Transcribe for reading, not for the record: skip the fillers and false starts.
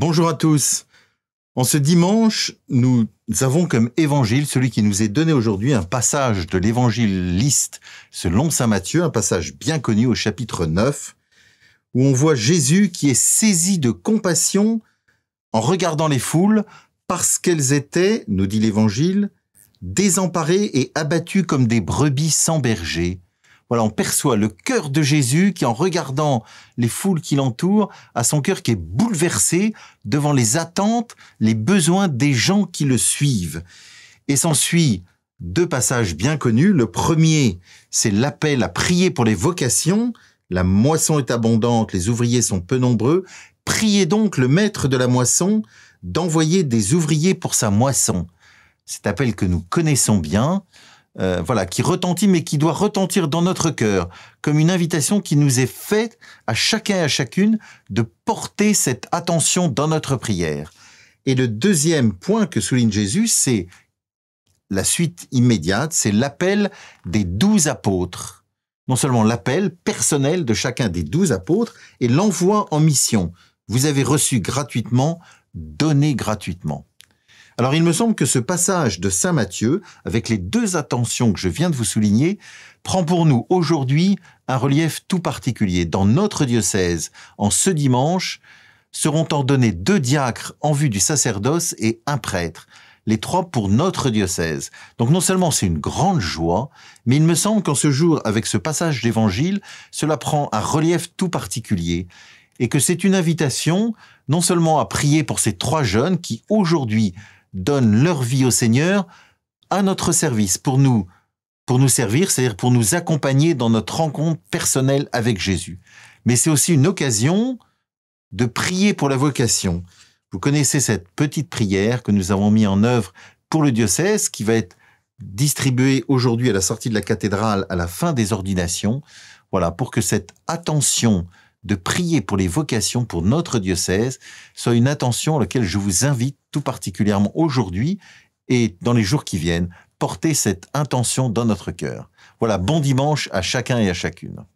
Bonjour à tous. En ce dimanche, nous avons comme évangile, celui qui nous est donné aujourd'hui, un passage de l'évangéliste selon saint Matthieu, un passage bien connu au chapitre 9, où on voit Jésus qui est saisi de compassion en regardant les foules parce qu'elles étaient, nous dit l'évangile, désemparées et abattues comme des brebis sans berger. Voilà, on perçoit le cœur de Jésus qui, en regardant les foules qui l'entourent, a son cœur qui est bouleversé devant les attentes, les besoins des gens qui le suivent. Et s'ensuit deux passages bien connus. Le premier, c'est l'appel à prier pour les vocations. La moisson est abondante, les ouvriers sont peu nombreux. Priez donc le maître de la moisson d'envoyer des ouvriers pour sa moisson. Cet appel que nous connaissons bien, qui retentit, mais qui doit retentir dans notre cœur, comme une invitation qui nous est faite à chacun et à chacune de porter cette attention dans notre prière. Et le deuxième point que souligne Jésus, c'est la suite immédiate, c'est l'appel des 12 apôtres. Non seulement l'appel personnel de chacun des 12 apôtres et l'envoi en mission. Vous avez reçu gratuitement, donnez gratuitement. Alors il me semble que ce passage de saint Matthieu, avec les deux attentions que je viens de vous souligner, prend pour nous aujourd'hui un relief tout particulier. Dans notre diocèse, en ce dimanche, seront ordonnés 2 diacres en vue du sacerdoce et un prêtre, les 3 pour notre diocèse. Donc non seulement c'est une grande joie, mais il me semble qu'en ce jour, avec ce passage d'évangile, cela prend un relief tout particulier et que c'est une invitation non seulement à prier pour ces 3 jeunes qui aujourd'hui donnent leur vie au Seigneur à notre service, pour nous servir, c'est-à-dire pour nous accompagner dans notre rencontre personnelle avec Jésus. Mais c'est aussi une occasion de prier pour la vocation. Vous connaissez cette petite prière que nous avons mis en œuvre pour le diocèse, qui va être distribuée aujourd'hui à la sortie de la cathédrale à la fin des ordinations. Voilà, pour que cette attention de prier pour les vocations pour notre diocèse soit une attention à laquelle je vous invite tout particulièrement aujourd'hui et dans les jours qui viennent, porter cette intention dans notre cœur. Voilà, bon dimanche à chacun et à chacune.